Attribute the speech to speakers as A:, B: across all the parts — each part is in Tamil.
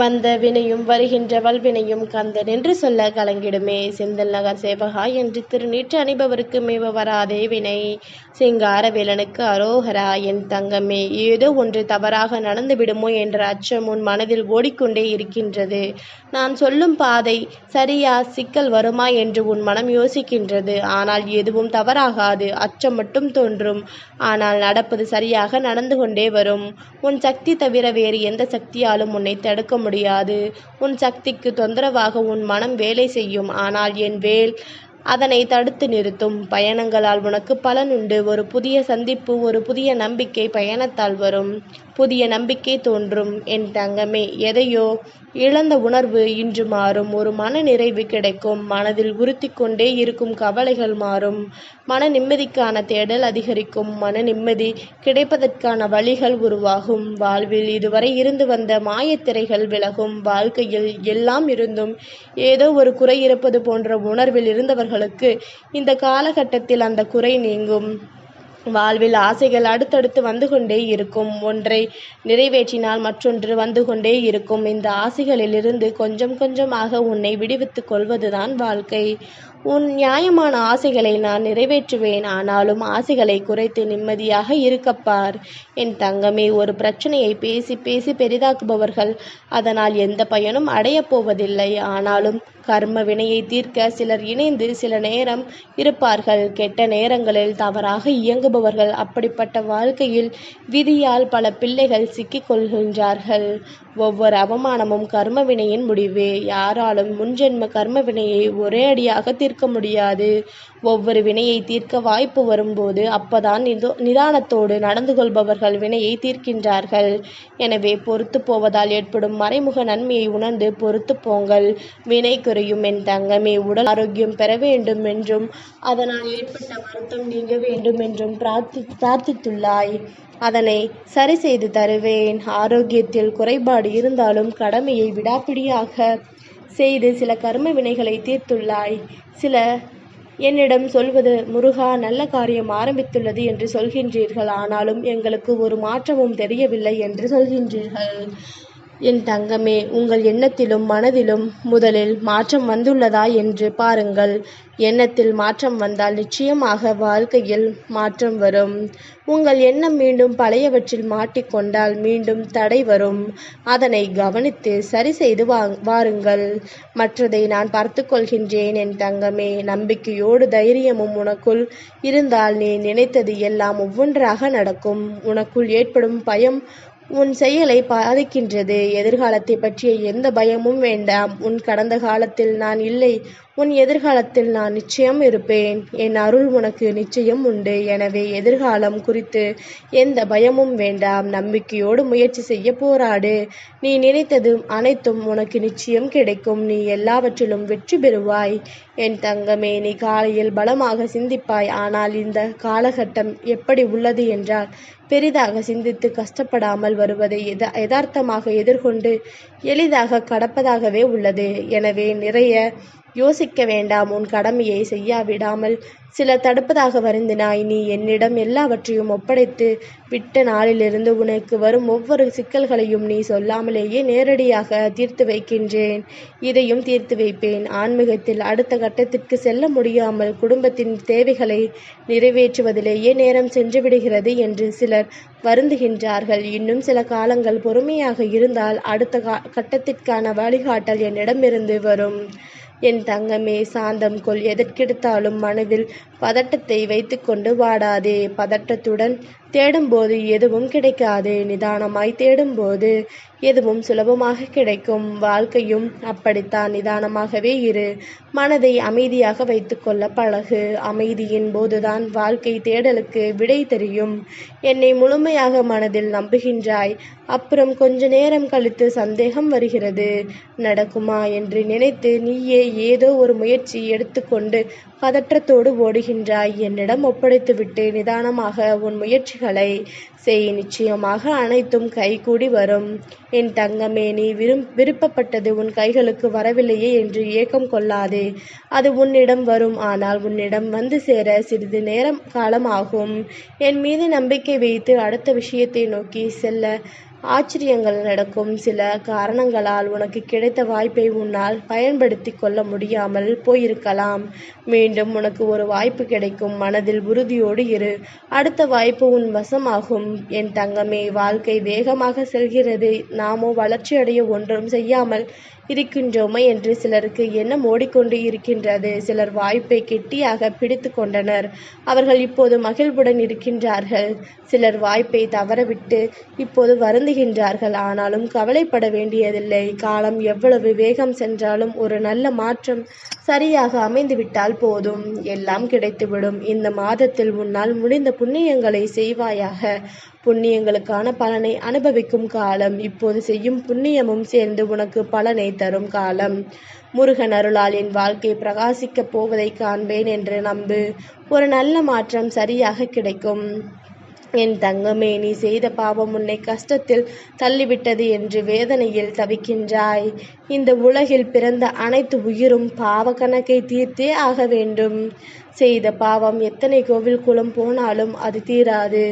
A: வந்த வினையும் வருகின்ற வல்வினையும் கந்தன் என்று சொல்ல கலங்கிடுமே. செந்தல் நகர் சேவகா என்று திருநீற்று அணிபவருக்கு மேவ வராதே வினை. சிங்கார வேலனுக்கு அரோகரா. என் தங்கமே, ஏதோ ஒன்று தவறாக நடந்து விடுமோ என்ற அச்சம் உன் மனதில் ஓடிக்கொண்டே இருக்கின்றது. நான் சொல்லும் பாதை சரியா, சிக்கல் வருமா என்று உன் மனம் யோசிக்கின்றது. ஆனால் எதுவும் தவறாகாது. அச்சம் மட்டும் தோன்றும். ஆனால் நடப்பது சரியாக நடந்து கொண்டே வரும். உன் சக்தி தவிர வேறு எந்த சக்தியாலும் உன்னை தடுக்க முடியாது. உன் சக்திக்கு தொந்தரவாக உன் மனம் வேலை செய்யும். ஆனால் என் வேல் அதனை தடுத்து நிறுத்தும். பயணங்களால் உனக்கு பலன் உண்டு. ஒரு புதிய சந்திப்பு, ஒரு புதிய நம்பிக்கை பயணத்தால் வரும். புதிய நம்பிக்கை தோன்றும். என் தங்கமே, எதையோ இழந்த உணர்வு இன்று மாறும். ஒரு மன நிறைவு கிடைக்கும். மனதில் உறுத்தி கொண்டே இருக்கும் கவலைகள் மாறும். மன நிம்மதிக்கான தேடல் அதிகரிக்கும். மன நிம்மதி கிடைப்பதற்கான வழிகள் உருவாகும். வாழ்வில் இதுவரை இருந்து வந்த மாயத்திரைகள் விலகும். வாழ்க்கையில் எல்லாம் இருந்தும் ஏதோ ஒரு குறை இருப்பது போன்ற உணர்வில் இருந்தவர்களுக்கு இந்த காலகட்டத்தில் அந்த குறை நீங்கும். வாழ்வில் ஆசைகள் அடுத்தடுத்து வந்து கொண்டே இருக்கும். ஒன்றை நிறைவேற்றினால் மற்றொன்று வந்து கொண்டே இருக்கும். இந்த ஆசைகளிலிருந்து கொஞ்சம் கொஞ்சமாக உன்னை விடுவித்துக் கொள்வதுதான் வாழ்க்கை. உன் நியாயமான ஆசைகளை நான் நிறைவேற்றுவேன். ஆனாலும் ஆசைகளை குறைத்து நிம்மதியாக இருக்கப்பார். என் தங்கமே, ஒரு பிரச்சனையை பேசி பேசி பெரிதாக்குபவர்கள் அதனால் எந்த பயனும் அடையப் போவதில்லை. ஆனாலும் கர்ம வினையை தீர்க்க சிலர் இணைந்து சில நேரம் இருப்பார்கள். கெட்ட நேரங்களில் தவறாக இயங்குபவர்கள். அப்படிப்பட்ட வாழ்க்கையில் விதியால் பல பிள்ளைகள் சிக்கிக் கொள்கின்றார்கள். ஒவ்வொரு அவமானமும் கர்ம வினையின் முடிவே. யாராலும் முன்ஜென்ம கர்ம வினையை ஒரே அடியாக தீர்க்க முடியாது. ஒவ்வொரு வினையை தீர்க்க வாய்ப்பு வரும்போது அப்பதான் நிதானத்தோடு நடந்து கொள்பவர்கள் வினையை தீர்க்கின்றார்கள். எனவே பொறுத்து போவதால் ஏற்படும் மறைமுக நன்மையை உணர்ந்து பொறுத்து போங்கள். வினை குறையும். என் தங்கமே, உடல் ஆரோக்கியம் பெற வேண்டும் என்றும் அதனால் ஏற்பட்ட வருத்தம் நீங்க வேண்டும் என்றும் பிரார்த்தித்துள்ளாய். அதனை சரி செய்து தருவேன். ஆரோக்கியத்தில் குறைபாடு இருந்தாலும் கடமையை விடாப்பிடியாக செய்து சில கர்ம வினைகளை தீர்த்துள்ளாய். சில என்னிடம் சொல்வது, முருகா, நல்ல காரியம் ஆரம்பித்துள்ளது என்று சொல்கின்றீர்கள். ஆனாலும் எங்களுக்கு ஒரு மாற்றமும் தெரியவில்லை என்று சொல்கின்றீர்கள். என் தங்கமே, உங்கள் எண்ணத்திலும் மனதிலும் முதலில் மாற்றம் வந்துள்ளதா என்று பாருங்கள். எண்ணத்தில் மாற்றம் வந்தால் நிச்சயமாக வாழ்க்கையில் மாற்றம் வரும். உங்கள் எண்ணம் மீண்டும் பழையவற்றில் மாட்டிக்கொண்டால் மீண்டும் தடை வரும். அதனை கவனித்து சரி செய்து வாருங்கள். மற்றதை நான் பார்த்து கொள்கின்றேன். என் தங்கமே, நம்பிக்கையோடு தைரியமும் உனக்குள் இருந்தால் நீ நினைத்தது எல்லாம் ஒவ்வொன்றாக நடக்கும். உனக்குள் ஏற்படும் பயம் உன் செயலை பாதிக்கின்றது. எதிர்காலத்தை பற்றிய எந்த பயமும் வேண்டாம். உன் கடந்த காலத்தில் நான் இல்லை. உன் எதிர்காலத்தில் நான் நிச்சயம் இருப்பேன். என் அருள் உனக்கு நிச்சயம் உண்டு. எனவே எதிர்காலம் குறித்து எந்த பயமும் வேண்டாம். நம்பிக்கையோடு முயற்சி செய்ய போராடு. நீ நினைத்தது அனைத்தும் உனக்கு நிச்சயம் கிடைக்கும். நீ எல்லாவற்றிலும் வெற்றி பெறுவாய். என் தங்கமே, நீ காலையில் பலமாக சிந்திப்பாய். ஆனால் இந்த காலகட்டம் எப்படி உள்ளது என்றால், பெரிதாக சிந்தித்து கஷ்டப்படாமல் வருவதை யதார்த்தமாக எதிர்கொண்டு எளிதாக கடப்பதாகவே உள்ளது. எனவே நிறைய யோசிக்க வேண்டாம். உன் கடமையை செய்யாவிடாமல் சில தடுப்பதாக வருந்தினாய். நீ என்னிடம் எல்லாவற்றையும் ஒப்படைத்து விட்ட நாளிலிருந்து உனக்கு வரும் ஒவ்வொரு சிக்கல்களையும் நீ சொல்லாமலேயே நேரடியாக தீர்த்து வைக்கின்றேன். இதையும் தீர்த்து வைப்பேன். ஆன்மீகத்தில் அடுத்த கட்டத்திற்கு செல்ல முடியாமல் குடும்பத்தின் தேவைகளை நிறைவேற்றுவதிலேயே நேரம் சென்று விடுகிறது என்று சிலர் வருந்துகின்றார்கள். இன்னும் சில காலங்கள் பொறுமையாக இருந்தால் அடுத்த கட்டத்திற்கான வழிகாட்டல் என்னிடமிருந்து வரும். என் தங்கமே, சாந்தம் கொள். எதற்கெடுத்தாலும் மனதில் பதட்டத்தை வைத்துக்கொண்டு வாடாதே. பதட்டத்துடன் தேடும்போது எதுவும் கிடைக்காது. நிதானமாய் தேடும்போது எதுவும் சுலபமாக கிடைக்கும். வாழ்க்கையும் அப்படித்தான். நிதானமாகவே இரு. மனதை அமைதியாக வைத்துக்கொள்ள பழகு. அமைதியின் போதுதான் வாழ்க்கை தேடலுக்கு விடை தெரியும். என்னை முழுமையாக மனதில் நம்புகின்றாய். அப்புறம் கொஞ்ச நேரம் கழித்து சந்தேகம் வருகிறது. நடக்குமா என்று நினைத்து நீயே ஏதோ ஒரு முயற்சி எடுத்துக்கொண்டு பதற்றத்தோடு ஓடுகின்றாய். என்னிடம் ஒப்படைத்துவிட்டு நிதானமாக உன் முயற்சிகளை செய். நிச்சயமாக அனைத்தும் கைகூடி வரும். என் தங்கமே, நீ விருப்பப்பட்டது உன் கைகளுக்கு வரவில்லையே என்று ஏக்கம் கொள்ளாதே. அது உன்னிடம் வரும். ஆனால் உன்னிடம் வந்து சேர சிறிது நேரம் காலம் ஆகும். என் மீது நம்பிக்கை வைத்து அடுத்த விஷயத்தை நோக்கி செல்ல ஆச்சரியங்கள் நடக்கும். சில காரணங்களால் உனக்கு கிடைத்த வாய்ப்பை உன்னால் பயன்படுத்தி கொள்ள முடியாமல் போயிருக்கலாம். மீண்டும் உனக்கு ஒரு வாய்ப்பு கிடைக்கும். மனதில் உறுதியோடு இரு. அடுத்த வாய்ப்பு உன் வசமாகும். என் தங்கமே, வாழ்க்கை வேகமாக செல்கிறது. நாமோ வளர்ச்சியடைய ஒன்றும் செய்யாமல் இருக்கின்றோமே என்று சிலருக்கு எண்ணம் ஓடிக்கொண்டு இருக்கின்றது. சிலர் வாய்ப்பை கெட்டியாக பிடித்து கொண்டனர். அவர்கள் இப்போது மகிழ்வுடன் இருக்கின்றார்கள். சிலர் வாய்ப்பை தவறவிட்டு இப்போது வருந்துகின்றார்கள். ஆனாலும் கவலைப்பட வேண்டியதில்லை. காலம் எவ்வளவு வேகம் சென்றாலும் ஒரு நல்ல மாற்றம் சரியாக அமைந்துவிட்டால் போதும், எல்லாம் கிடைத்துவிடும். இந்த மாதத்தில் உன்னால் முடிந்த புண்ணியங்களை செய்வாயாக. புண்ணியங்களுக்கான பலனை அனுபவிக்கும் காலம். இப்போது செய்யும் புண்ணியமும் சேர்ந்து உனக்கு பலனை தரும் காலம். முருகன் அருளால் என் வாழ்க்கை பிரகாசிக்கப் போவதை காண்பேன் என்று நம்பு. ஒரு நல்ல மாற்றம் சரியாக கிடைக்கும். என் தங்கமே, நீ செய்த பாவம் உன்னை கஷ்டத்தில் தள்ளிவிட்டது என்று வேதனையில் தவிக்கின்றாய். இந்த உலகில் பிறந்த அனைத்து உயிரும் பாவ கணக்கை தீர்த்தே ஆக வேண்டும். செய்த பாவம் எத்தனை கோவில் குளம் போனாலும் அது தீராது.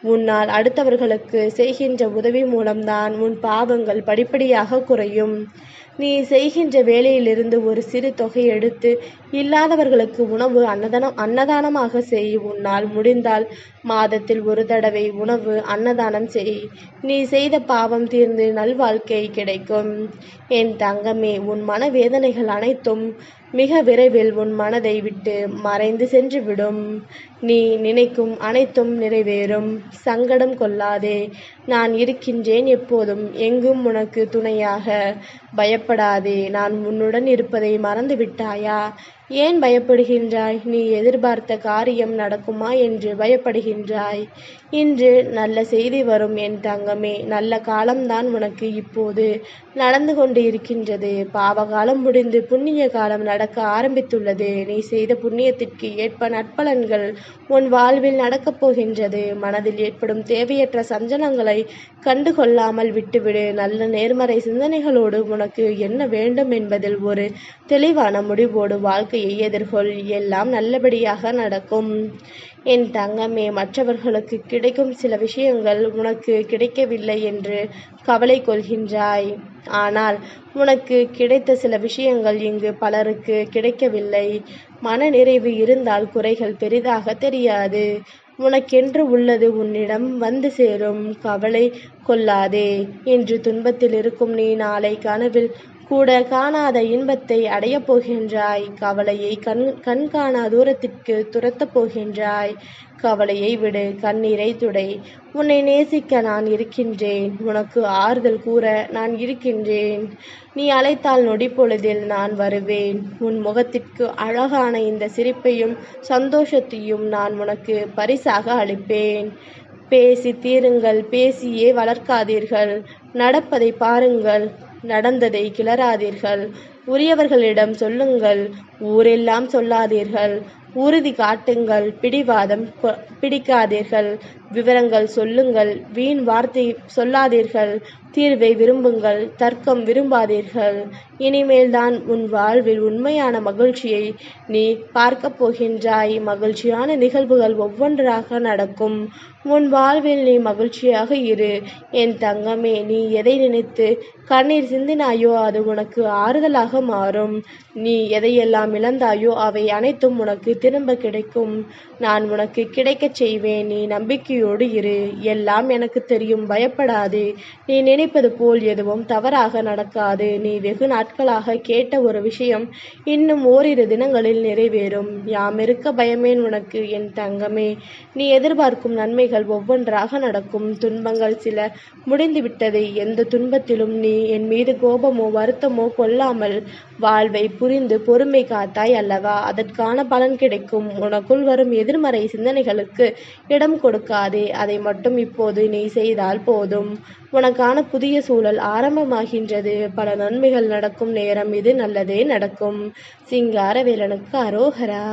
A: உன்னால் அடுத்தவர்களுக்கு செய்கின்ற உதவி மூலம்தான் உன் பாவங்கள் படிப்படியாக குறையும். நீ செய்கின்ற வேலையிலிருந்து ஒரு சிறு தொகை எடுத்து இல்லாதவர்களுக்கு உணவு அன்னதானமாக செய். உன்னால் முடிந்தால் மாதத்தில் ஒரு தடவை உணவு அன்னதானம் செய். நீ செய்த பாவம் தீர்ந்து நல்வாழ்க்கை கிடைக்கும். என் தங்கமே, உன் மனவேதனைகள் அனைத்தும் மிக விரைவில் உன் மனதை விட்டு மறைந்து சென்றுவிடும். நீ நினைக்கும் அனைத்தும் நிறைவேறும். சங்கடம் கொள்ளாதே. நான் இருக்கின்றேன் எப்போதும், எங்கும் உனக்கு துணையாக. பயப்படாதே. நான் உன்னுடன் இருப்பதை மறந்து விட்டாயா? ஏன் பயப்படுகின்றாய்? நீ எதிர்பார்த்த காரியம் நடக்குமா என்று பயப்படுகின்றாய். இன்று நல்ல செய்தி வரும் என் தங்கமே. நல்ல காலம்தான் உனக்கு இப்போது நடந்து கொண்டு இருக்கின்றது. பாவகாலம் முடிந்து புண்ணிய காலம் நடக்க ஆரம்பித்துள்ளது. நீ செய்த புண்ணியத்திற்கு ஏற்ப நற்பலன்கள் உன் வாழ்வில் நடக்கப் போகின்றது. மனதில் ஏற்படும் தேவையற்ற சஞ்சலங்களை கண்டுகொள்ளாமல் விட்டுவிடு. நல்ல நேர்மறை சிந்தனைகளோடு உனக்கு என்ன வேண்டும் என்பதில் ஒரு தெளிவான முடிவோடு வாழ்க்கையை எதிர்கொள். எல்லாம் நல்லபடியாக நடக்கும். என் தங்கமே, மற்றவர்களுக்கு கிடைக்கும் சில விஷயங்கள் உனக்கு கிடைக்கவில்லை என்று கவலை கொள்கின்றாய். ஆனால் உனக்கு கிடைத்த சில விஷயங்கள் இங்கு பலருக்கு கிடைக்கவில்லை. மன நிறைவு இருந்தால் குறைகள் பெரிதாக தெரியாது. உனக்கென்று உள்ளது உன்னிடம் வந்து சேரும். கவலை கொள்ளாதே. இன்று துன்பத்தில் இருக்கும் நீ நாளை கனவில் கூட காணாத இன்பத்தை அடையப் போகின்றாய். கவலையை கண் காணா தூரத்திற்கு துரத்தப் போகின்றாய். கவலையை விடு. கண்ணீரை துடை. உன்னை நேசிக்க நான் இருக்கின்றேன். உனக்கு ஆறுதல் கூற நான் இருக்கின்றேன். நீ அழைத்தால் நொடி பொழுதில் நான் வருவேன். உன் முகத்திற்கு அழகான இந்த சிரிப்பையும் சந்தோஷத்தையும் நான் உனக்கு பரிசாக அளிப்பேன். பேசி தீருங்கள். பேசியே வளர்க்காதீர்கள். நடப்பதை பாருங்கள். நடந்ததை கிளறாதீர்கள். உரியவர்களிடம் சொல்லுங்கள். ஊரெல்லாம் சொல்லாதீர்கள். உறுதி காட்டுங்கள். பிடிவாதம் பிடிக்காதீர்கள். விவரங்கள் சொல்லுங்கள். வீண் வார்த்தை சொல்லாதீர்கள். தீர்வை விரும்புங்கள். தர்க்கம் விரும்பாதீர்கள். இனிமேல்தான் உன் வாழ்வில் உண்மையான மகிழ்ச்சியை நீ பார்க்கப் போகின்றாய். மகிழ்ச்சியான நிகழ்வுகள் ஒவ்வொன்றாக நடக்கும். உன் வாழ்வில் நீ மகிழ்ச்சியாக இரு. என் தங்கமே, நீ எதை நினைத்து கண்ணீர் சிந்தினாயோ அது உனக்கு ஆறுதலாக மாறும். நீ எதையெல்லாம் இழந்தாயோ அவை அனைத்தும் உனக்கு திரும்ப கிடைக்கும். நான் உனக்கு கிடைக்கச் செய்வேன். நீ நம்பிக்கையோடு இரு. எல்லாம் எனக்கு தெரியும். பயப்படாதே. நீ நினைப்பது போல் எதுவும் தவறாக நடக்காது. நீ வெகு நாட்களாக கேட்ட ஒரு விஷயம் இன்னும் ஓரிரு தினங்களில் நிறைவேறும். யாமிருக்க பயமேன் உனக்கு என் தங்கமே. நீ எதிர்பார்க்கும் நன்மைகள் ஒவ்வொன்றாக நடக்கும். துன்பங்கள் சில முடிந்துவிட்டது. எந்த துன்பத்திலும் நீ என் மீது கோபமோ வருத்தமோ கொள்ளாமல் வாழ்வை புரிந்து பொறுமை காத்தாய் அல்லவா? அதற்கான பலன் கிடைக்கும். உனக்குள் வரும் எதிர்மறை சிந்தனைகளுக்கு இடம் கொடுக்காதே. அதை மட்டும் இப்போது நீ செய்தால் போதும். உனக்கான புதிய சூழல் ஆரம்பமாகின்றது. பல நன்மைகள் நடக்கும் நேரம் இது. நல்லதே நடக்கும். சிங்காரவேலனுக்கு அரோகரா.